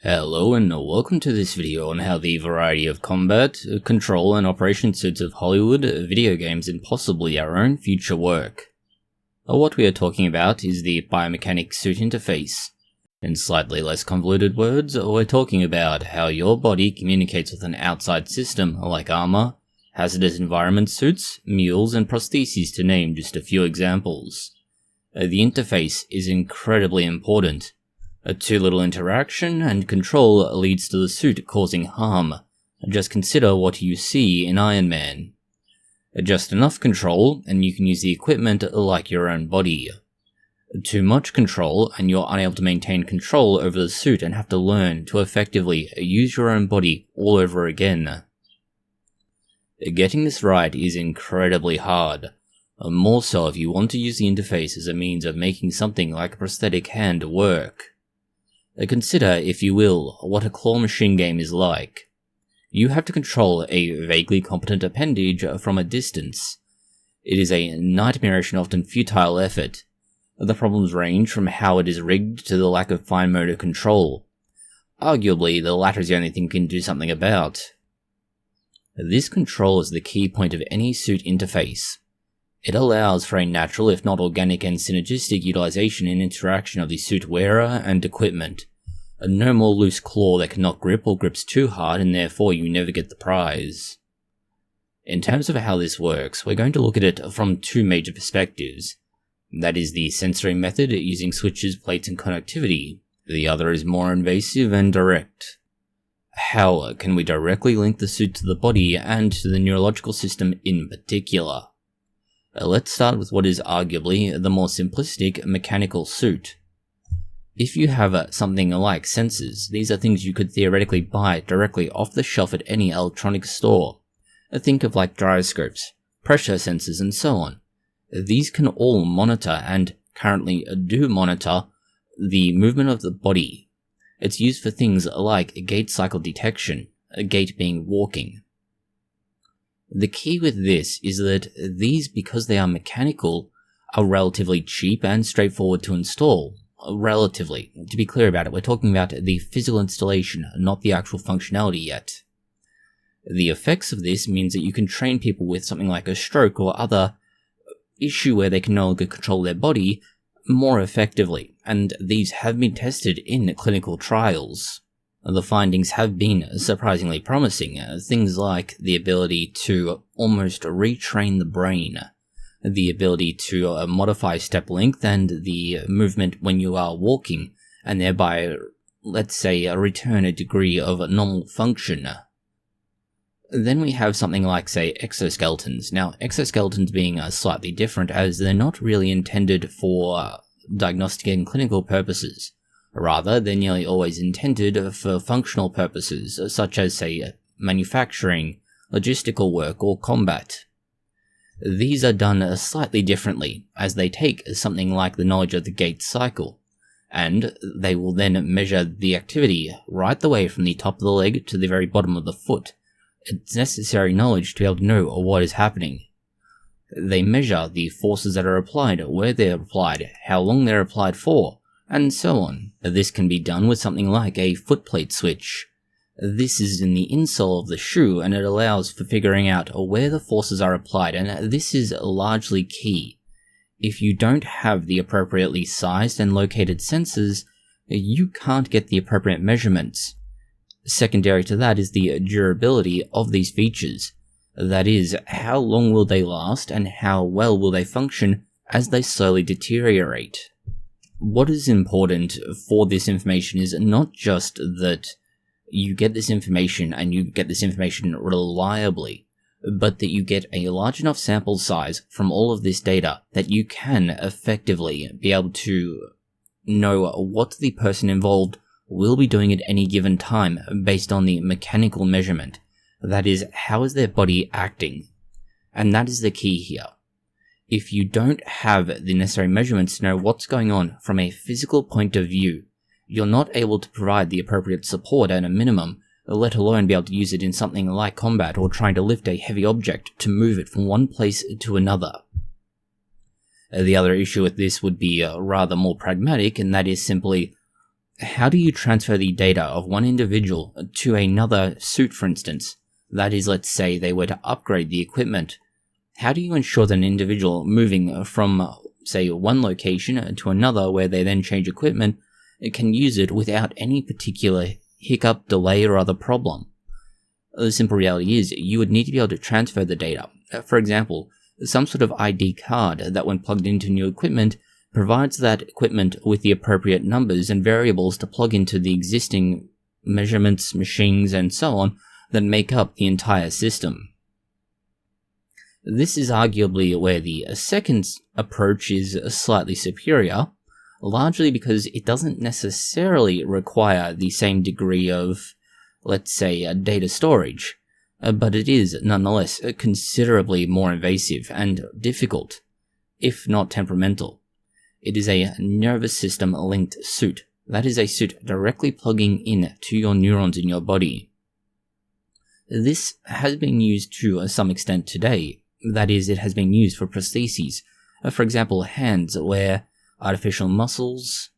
Hello and welcome to this video on how the variety of combat, control and operation suits of Hollywood, video games and possibly our own future work. What we are talking about is the Biomechanic suit interface. In slightly less convoluted words, we're talking about how your body communicates with an outside system like armor, hazardous environment suits, mules and prostheses to name just a few examples. The interface is incredibly important. Too little interaction and control leads to the suit causing harm. Just consider what you see in Iron Man. Just enough control and you can use the equipment like your own body. Too much control and you're unable to maintain control over the suit and have to learn to effectively use your own body all over again. Getting this right is incredibly hard. More so if you want to use the interface as a means of making something like a prosthetic hand work. Consider, if you will, what a claw machine game is like. You have to control a vaguely competent appendage from a distance. It is a nightmarish and often futile effort. The problems range from how it is rigged to the lack of fine motor control. Arguably, the latter is the only thing you can do something about. This control is the key point of any suit interface. It allows for a natural, if not organic and synergistic utilization and interaction of the suit wearer and equipment. No more loose claw that cannot grip or grips too hard and therefore you never get the prize. In terms of how this works, we're going to look at it from two major perspectives. That is the sensory method using switches, plates and connectivity. The other is more invasive and direct. How can we directly link the suit to the body and to the neurological system in particular? Let's start with what is arguably the more simplistic mechanical suit. If you have something like sensors, these are things you could theoretically buy directly off the shelf at any electronics store. Think of like gyroscopes, pressure sensors and so on. These can all monitor and currently do monitor the movement of the body. It's used for things like gait cycle detection, a gait being walking. The key with this is that these, because they are mechanical, are relatively cheap and straightforward to install. Relatively. To be clear about it, we're talking about the physical installation, not the actual functionality yet. The effects of this means that you can train people with something like a stroke or other issue where they can no longer control their body more effectively, and these have been tested in clinical trials. The findings have been surprisingly promising, things like the ability to almost retrain the brain, the ability to modify step length and the movement when you are walking, and thereby, let's say, return a degree of normal function. Then we have something like, say, exoskeletons. Now, exoskeletons being slightly different as they're not really intended for diagnostic and clinical purposes. Rather, they're nearly always intended for functional purposes, such as, say, manufacturing, logistical work, or combat. These are done slightly differently, as they take something like the knowledge of the gait cycle, and they will then measure the activity right the way from the top of the leg to the very bottom of the foot. It's necessary knowledge to be able to know what is happening. They measure the forces that are applied, where they're applied, how long they're applied for, and so on. This can be done with something like a footplate switch. This is in the insole of the shoe and it allows for figuring out where the forces are applied, and this is largely key. If you don't have the appropriately sized and located sensors, you can't get the appropriate measurements. Secondary to that is the durability of these features. That is, how long will they last and how well will they function as they slowly deteriorate. What is important for this information is not just that you get this information and you get this information reliably, but that you get a large enough sample size from all of this data that you can effectively be able to know what the person involved will be doing at any given time based on the mechanical measurement. That is, how is their body acting? And that is the key here. If you don't have the necessary measurements to know what's going on from a physical point of view, you're not able to provide the appropriate support at a minimum, let alone be able to use it in something like combat or trying to lift a heavy object to move it from one place to another. The other issue with this would be rather more pragmatic, and that is simply how do you transfer the data of one individual to another suit, for instance? That is, let's say they were to upgrade the equipment. How do you ensure that an individual moving from, say, one location to another where they then change equipment can use it without any particular hiccup, delay, or other problem? The simple reality is you would need to be able to transfer the data. For example, some sort of ID card that when plugged into new equipment provides that equipment with the appropriate numbers and variables to plug into the existing measurements, machines, and so on that make up the entire system. This is arguably where the second approach is slightly superior, largely because it doesn't necessarily require the same degree of, let's say, data storage, but it is nonetheless considerably more invasive and difficult, if not temperamental. It is a nervous system linked suit. That is a suit directly plugging in to your neurons in your body. This has been used to some extent today. That is, it has been used for prostheses. For example, hands, where artificial muscles,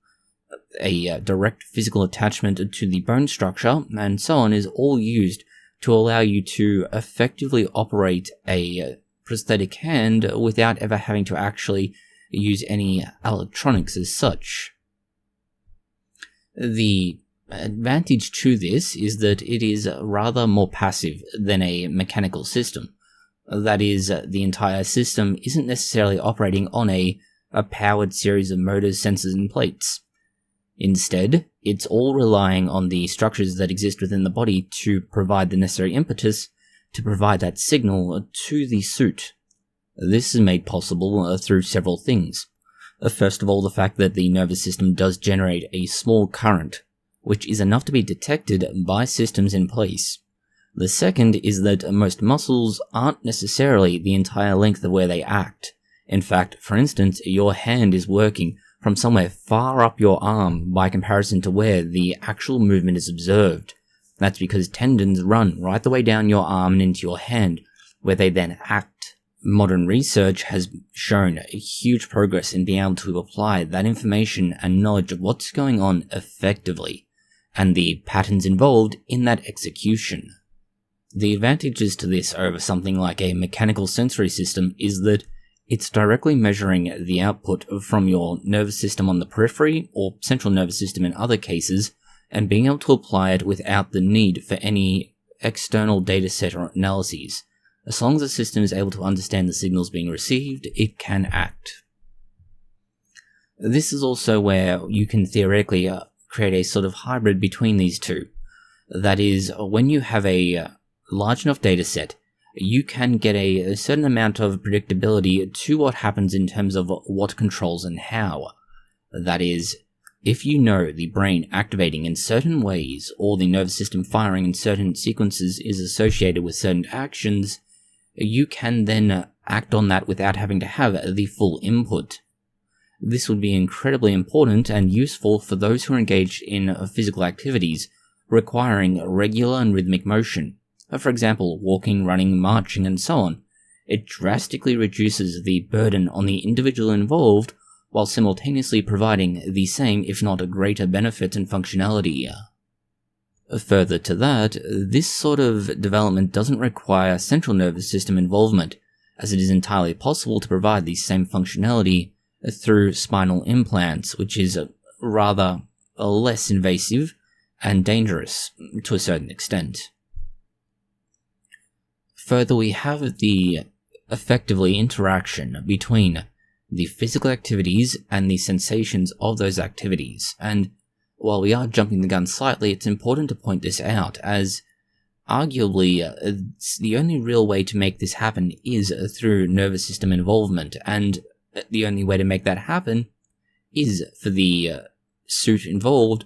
a direct physical attachment to the bone structure, and so on is all used to allow you to effectively operate a prosthetic hand without ever having to actually use any electronics as such. The advantage to this is that it is rather more passive than a mechanical system. That is, the entire system isn't necessarily operating on a powered series of motors, sensors, and plates. Instead, it's all relying on the structures that exist within the body to provide the necessary impetus to provide that signal to the suit. This is made possible through several things. First of all, the fact that the nervous system does generate a small current, which is enough to be detected by systems in place. The second is that most muscles aren't necessarily the entire length of where they act. In fact, for instance, your hand is working from somewhere far up your arm by comparison to where the actual movement is observed. That's because tendons run right the way down your arm and into your hand, where they then act. Modern research has shown a huge progress in being able to apply that information and knowledge of what's going on effectively, and the patterns involved in that execution. The advantages to this over something like a mechanical sensory system is that it's directly measuring the output from your nervous system on the periphery, or central nervous system in other cases, and being able to apply it without the need for any external dataset or analyses. As long as the system is able to understand the signals being received, it can act. This is also where you can theoretically create a sort of hybrid between these two. That is, when you have a large enough dataset, you can get a certain amount of predictability to what happens in terms of what controls and how. That is, if you know the brain activating in certain ways, or the nervous system firing in certain sequences is associated with certain actions, you can then act on that without having to have the full input. This would be incredibly important and useful for those who are engaged in physical activities requiring regular and rhythmic motion. For example, walking, running, marching, and so on. It drastically reduces the burden on the individual involved while simultaneously providing the same, if not a greater benefit and functionality. Further to that, this sort of development doesn't require central nervous system involvement, as it is entirely possible to provide the same functionality through spinal implants, which is rather less invasive and dangerous to a certain extent. Further, we have the effectively interaction between the physical activities and the sensations of those activities, and while we are jumping the gun slightly, it's important to point this out, as arguably the only real way to make this happen is through nervous system involvement, and the only way to make that happen is for the suit involved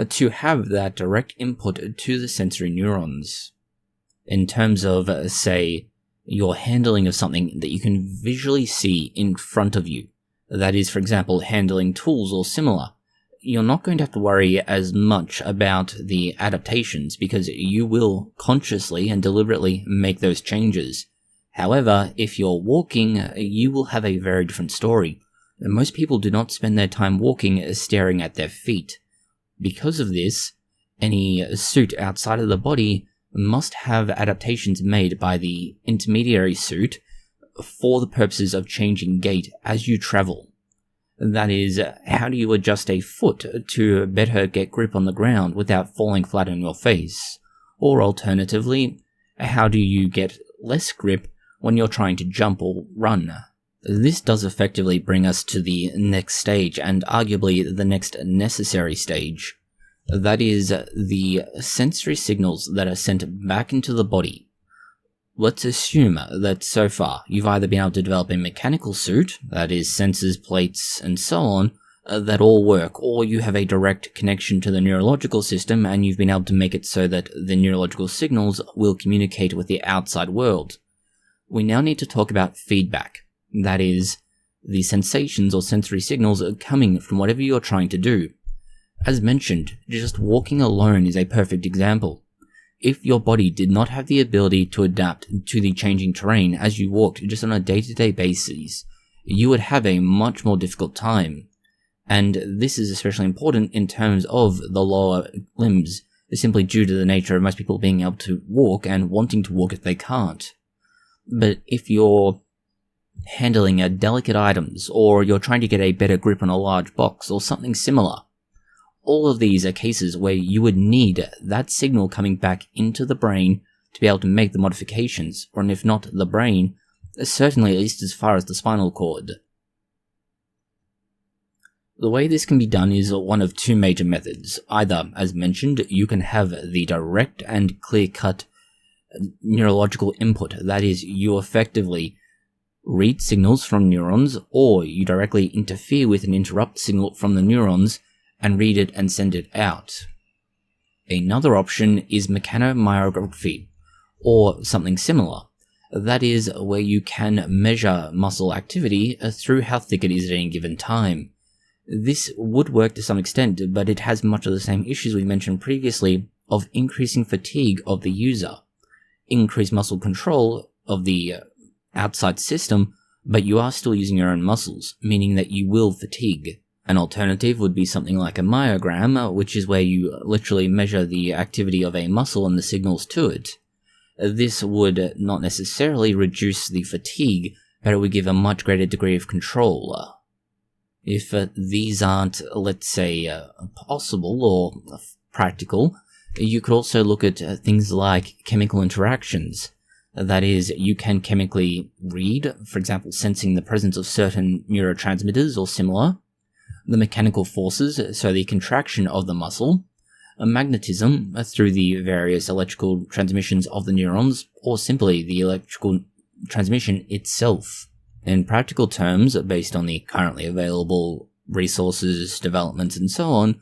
to have that direct input to the sensory neurons. In terms of, say, your handling of something that you can visually see in front of you, that is, for example, handling tools or similar, you're not going to have to worry as much about the adaptations because you will consciously and deliberately make those changes. However, if you're walking, you will have a very different story. Most people do not spend their time walking staring at their feet. Because of this, any suit outside of the body must have adaptations made by the intermediary suit for the purposes of changing gait as you travel. That is, how do you adjust a foot to better get grip on the ground without falling flat on your face? Or alternatively, how do you get less grip when you're trying to jump or run? This does effectively bring us to the next stage, and arguably the next necessary stage. That is, the sensory signals that are sent back into the body. Let's assume that so far you've either been able to develop a mechanical suit, that is sensors, plates, and so on, that all work, or you have a direct connection to the neurological system and you've been able to make it so that the neurological signals will communicate with the outside world. We now need to talk about feedback, that is, the sensations or sensory signals coming from whatever you're trying to do. As mentioned, just walking alone is a perfect example. If your body did not have the ability to adapt to the changing terrain as you walked just on a day-to-day basis, you would have a much more difficult time. And this is especially important in terms of the lower limbs, simply due to the nature of most people being able to walk and wanting to walk if they can't. But if you're handling delicate items, or you're trying to get a better grip on a large box, or something similar, all of these are cases where you would need that signal coming back into the brain to be able to make the modifications, or if not the brain, certainly at least as far as the spinal cord. The way this can be done is one of two major methods. Either, as mentioned, you can have the direct and clear-cut neurological input, that is, you effectively read signals from neurons, or you directly interfere with and interrupt signal from the neurons and read it and send it out. Another option is mechanomyography, or something similar. That is, where you can measure muscle activity through how thick it is at any given time. This would work to some extent, but it has much of the same issues we mentioned previously of increasing fatigue of the user, increased muscle control of the outside system, but you are still using your own muscles, meaning that you will fatigue. An alternative would be something like a myogram, which is where you literally measure the activity of a muscle and the signals to it. This would not necessarily reduce the fatigue, but it would give a much greater degree of control. If these aren't, let's say, possible or practical, you could also look at things like chemical interactions. That is, you can chemically read, for example, sensing the presence of certain neurotransmitters or similar, the mechanical forces, so the contraction of the muscle, magnetism through the various electrical transmissions of the neurons, or simply the electrical transmission itself. In practical terms, based on the currently available resources, developments, and so on,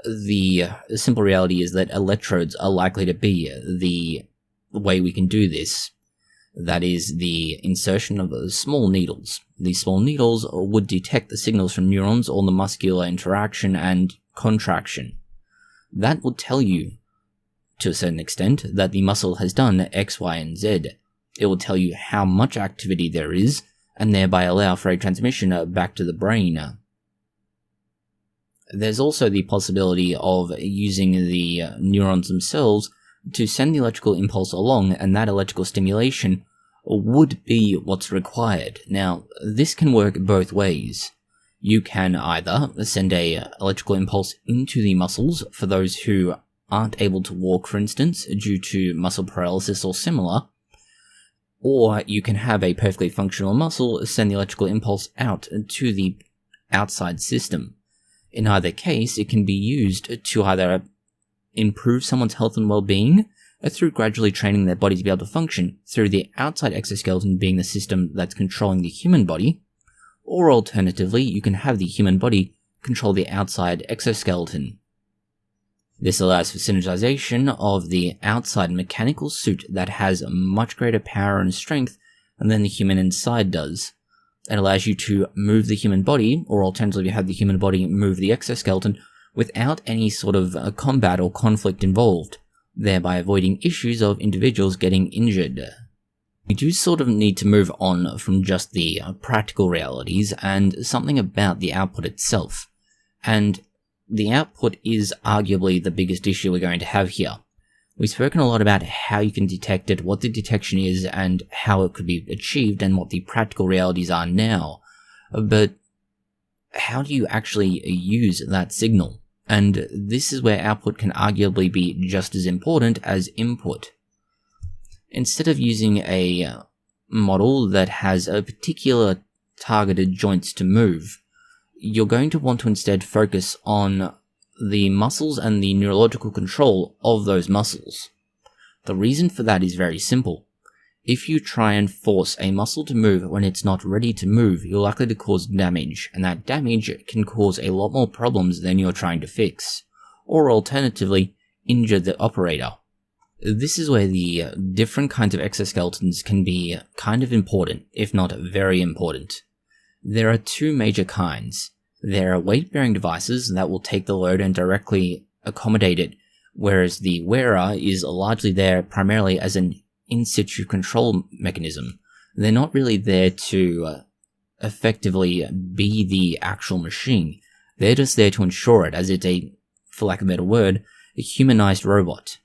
the simple reality is that electrodes are likely to be the way we can do this. That is, the insertion of small needles. These small needles would detect the signals from neurons or the muscular interaction and contraction. That will tell you, to a certain extent, that the muscle has done X, Y, and Z. It will tell you how much activity there is, and thereby allow for a transmission back to the brain. There's also the possibility of using the neurons themselves to send the electrical impulse along, and that electrical stimulation would be what's required. Now, this can work both ways. You can either send a electrical impulse into the muscles for those who aren't able to walk, for instance, due to muscle paralysis or similar, or you can have a perfectly functional muscle send the electrical impulse out to the outside system. In either case, it can be used to either improve someone's health and well-being through gradually training their body to be able to function through the outside exoskeleton being the system that's controlling the human body, or alternatively, you can have the human body control the outside exoskeleton. This allows for synergization of the outside mechanical suit that has much greater power and strength than the human inside does. It allows you to move the human body, or alternatively have the human body move the exoskeleton without any sort of combat or conflict involved, thereby avoiding issues of individuals getting injured. We do sort of need to move on from just the practical realities and something about the output itself. And the output is arguably the biggest issue we're going to have here. We've spoken a lot about how you can detect it, what the detection is, and how it could be achieved, and what the practical realities are now. But how do you actually use that signal? And this is where output can arguably be just as important as input. Instead of using a model that has a particular targeted joints to move, you're going to want to instead focus on the muscles and the neurological control of those muscles. The reason for that is very simple. If you try and force a muscle to move when it's not ready to move, you're likely to cause damage, and that damage can cause a lot more problems than you're trying to fix, or alternatively, injure the operator. This is where the different kinds of exoskeletons can be kind of important, if not very important. There are two major kinds. There are weight-bearing devices that will take the load and directly accommodate it, whereas the wearer is largely there primarily as an in-situ control mechanism. They're not really there to effectively be the actual machine. They're just there to ensure it, as it's a, for lack of a better word, a humanized robot.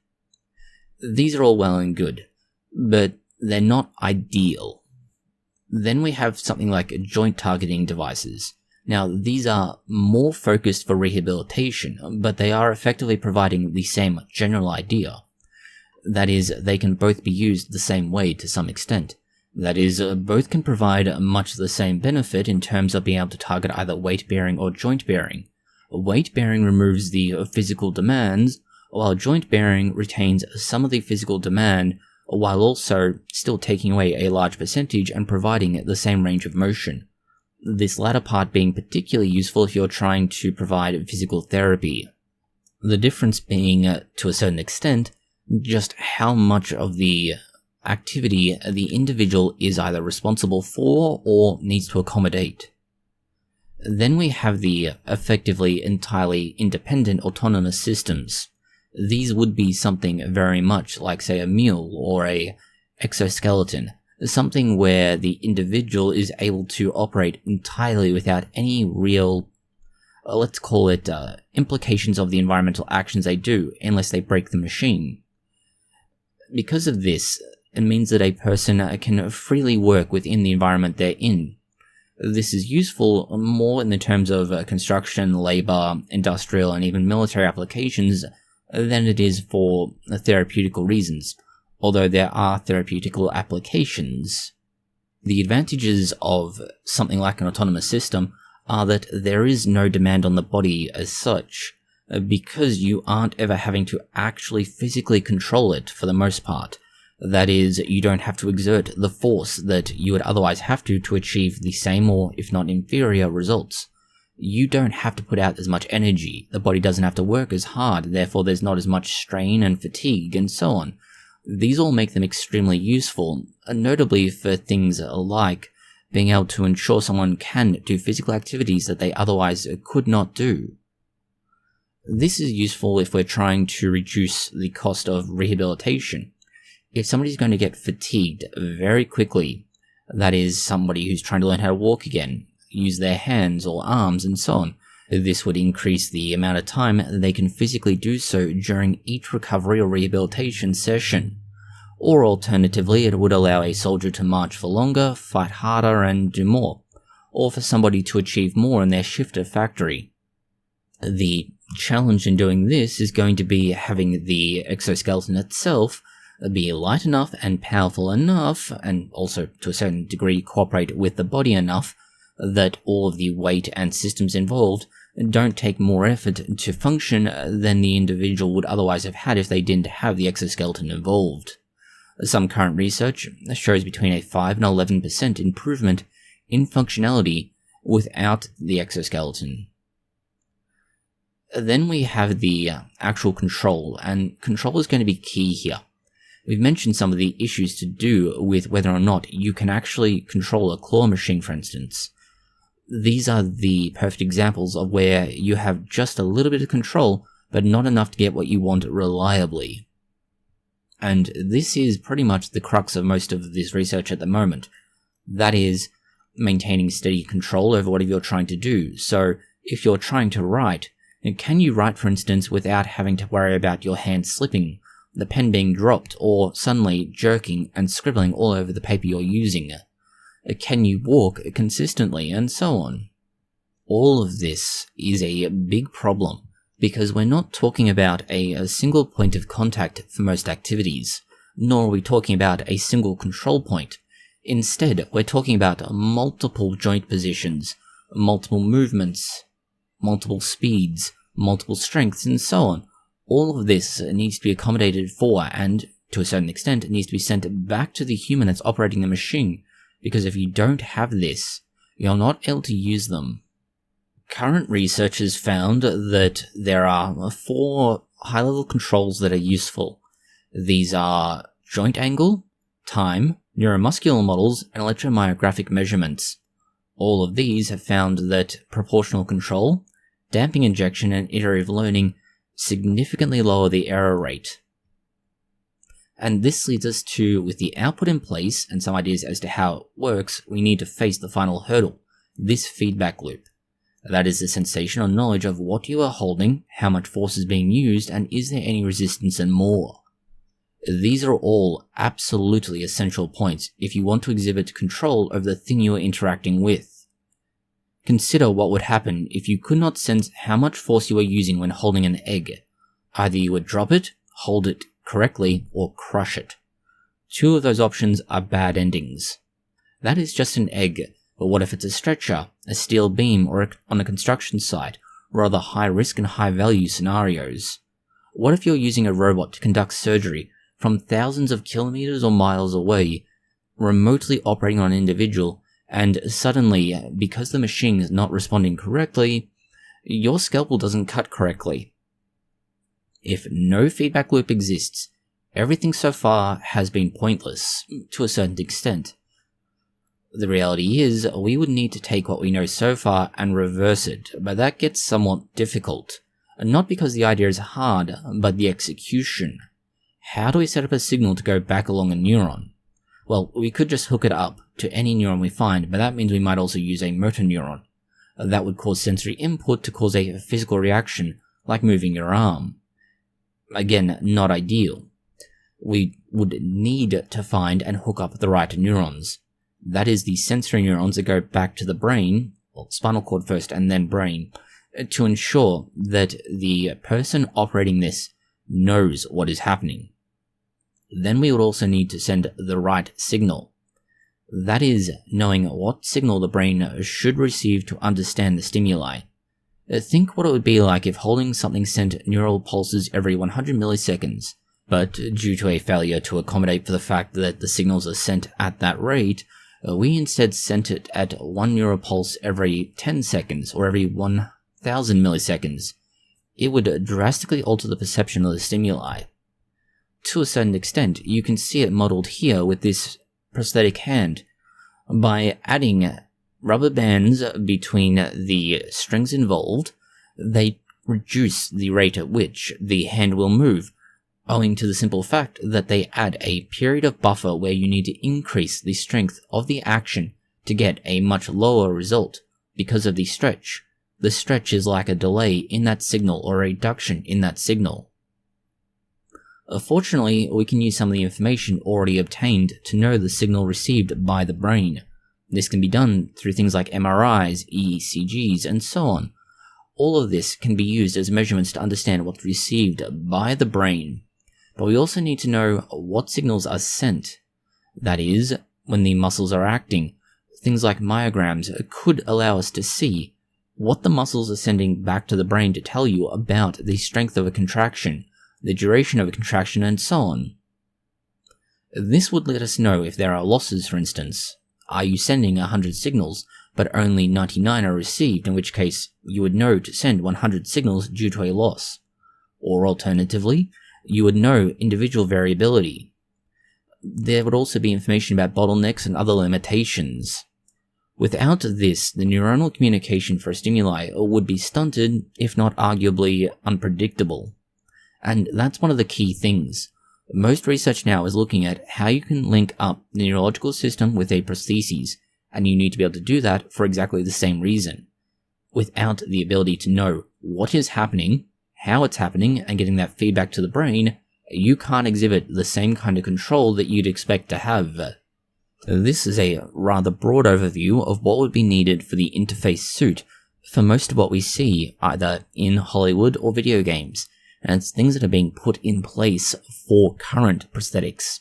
These are all well and good, but they're not ideal. Then we have something like joint targeting devices. Now, these are more focused for rehabilitation, but they are effectively providing the same general idea. That is, they can both be used the same way to some extent. That is, both can provide much the same benefit in terms of being able to target either weight-bearing or joint-bearing. Weight-bearing removes the physical demands, while joint-bearing retains some of the physical demand, while also still taking away a large percentage and providing the same range of motion. This latter part being particularly useful if you're trying to provide physical therapy. The difference being, to a certain extent, just how much of the activity the individual is either responsible for or needs to accommodate. Then we have the effectively entirely independent autonomous systems. These would be something very much like, say, a mule or a exoskeleton. Something where the individual is able to operate entirely without any real, let's call it, implications of the environmental actions they do, unless they break the machine. Because of this, it means that a person can freely work within the environment they're in. This is useful more in the terms of construction, labor, industrial, and even military applications than it is for therapeutical reasons. Although there are therapeutical applications. The advantages of something like an autonomous system are that there is no demand on the body as such, because you aren't ever having to actually physically control it for the most part. That is, you don't have to exert the force that you would otherwise have to achieve the same or, if not inferior, results. You don't have to put out as much energy, the body doesn't have to work as hard, therefore there's not as much strain and fatigue, and so on. These all make them extremely useful, notably for things like being able to ensure someone can do physical activities that they otherwise could not do. This is useful if we're trying to reduce the cost of rehabilitation. If somebody's going to get fatigued very quickly, that is, somebody who's trying to learn how to walk again, use their hands or arms and so on, this would increase the amount of time they can physically do so during each recovery or rehabilitation session. Or alternatively, it would allow a soldier to march for longer, fight harder, and do more. Or for somebody to achieve more in their shifter factory. The challenge in doing this is going to be having the exoskeleton itself be light enough and powerful enough, and also to a certain degree cooperate with the body enough, that all of the weight and systems involved don't take more effort to function than the individual would otherwise have had if they didn't have the exoskeleton involved. Some current research shows between a 5 and 11% improvement in functionality without the exoskeleton. Then we have the actual control, and control is going to be key here. We've mentioned some of the issues to do with whether or not you can actually control a claw machine, for instance. These are the perfect examples of where you have just a little bit of control, but not enough to get what you want reliably. And this is pretty much the crux of most of this research at the moment. That is, maintaining steady control over whatever you're trying to do. So, if you're trying to write, Can you write, for instance, without having to worry about your hand slipping, the pen being dropped, or suddenly jerking and scribbling all over the paper you're using? Can you walk consistently, and so on? All of this is a big problem, because we're not talking about a single point of contact for most activities, nor are we talking about a single control point. Instead, we're talking about multiple joint positions, multiple movements, multiple speeds, multiple strengths, and so on. All of this needs to be accommodated for, and to a certain extent, it needs to be sent back to the human that's operating the machine, because if you don't have this, you're not able to use them. Current research has found that there are 4 high-level controls that are useful. These are joint angle, time, neuromuscular models, and electromyographic measurements. All of these have found that proportional control, damping injection, and iterative learning significantly lower the error rate. And this leads us to, with the output in place and some ideas as to how it works, we need to face the final hurdle, this feedback loop. That is the sensation or knowledge of what you are holding, how much force is being used, and is there any resistance and more. These are all absolutely essential points if you want to exhibit control over the thing you are interacting with. Consider what would happen if you could not sense how much force you are using when holding an egg. Either you would drop it, hold it correctly, or crush it. 2 of those options are bad endings. That is just an egg, but what if it's a stretcher, a steel beam, or on a construction site, or other high risk and high value scenarios? What if you're using a robot to conduct surgery from thousands of kilometers or miles away, remotely operating on an individual, and suddenly, because the machine is not responding correctly, your scalpel doesn't cut correctly? If no feedback loop exists, everything so far has been pointless, to a certain extent. The reality is, we would need to take what we know so far and reverse it, but that gets somewhat difficult. Not because the idea is hard, but the execution. How do we set up a signal to go back along a neuron? Well, we could just hook it up to any neuron we find, but that means we might also use a motor neuron. That would cause sensory input to cause a physical reaction, like moving your arm. Again, not ideal. We would need to find and hook up the right neurons. That is, the sensory neurons that go back to the brain, well, spinal cord first and then brain, to ensure that the person operating this knows what is happening. Then we would also need to send the right signal. That is, knowing what signal the brain should receive to understand the stimuli. Think what it would be like if holding something sent neural pulses every 100 milliseconds, but due to a failure to accommodate for the fact that the signals are sent at that rate, we instead sent it at 1 neural pulse every 10 seconds or every 1000 milliseconds. It would drastically alter the perception of the stimuli. To a certain extent, you can see it modeled here with this prosthetic hand. By adding rubber bands between the strings involved, they reduce the rate at which the hand will move, owing to the simple fact that they add a period of buffer where you need to increase the strength of the action to get a much lower result because of the stretch. The stretch is like a delay in that signal or a reduction in that signal. Fortunately, we can use some of the information already obtained to know the signal received by the brain. This can be done through things like MRIs, ECGs, and so on. All of this can be used as measurements to understand what's received by the brain. But we also need to know what signals are sent. That is, when the muscles are acting, things like myograms could allow us to see what the muscles are sending back to the brain to tell you about the strength of a contraction, the duration of a contraction, and so on. This would let us know if there are losses, for instance. Are you sending 100 signals, but only 99 are received, in which case you would know to send 100 signals due to a loss? Or alternatively, you would know individual variability. There would also be information about bottlenecks and other limitations. Without this, the neuronal communication for a stimuli would be stunted, if not arguably unpredictable. And that's one of the key things. Most research now is looking at how you can link up the neurological system with a prosthesis, and you need to be able to do that for exactly the same reason. without the ability to know what is happening, how it's happening, and getting that feedback to the brain, you can't exhibit the same kind of control that you'd expect to have. This is a rather broad overview of what would be needed for the interface suit for most of what we see either in Hollywood or video games, and it's things that are being put in place for current prosthetics.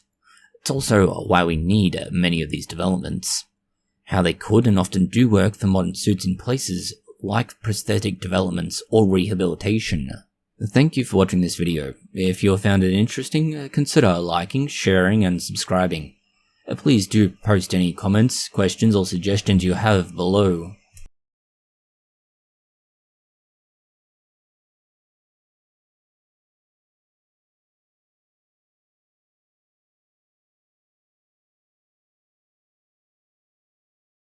It's also why we need many of these developments. How they could and often do work for modern suits in places like prosthetic developments or rehabilitation. Thank you for watching this video. If you found it interesting, consider liking, sharing, and subscribing. Please do post any comments, questions, or suggestions you have below.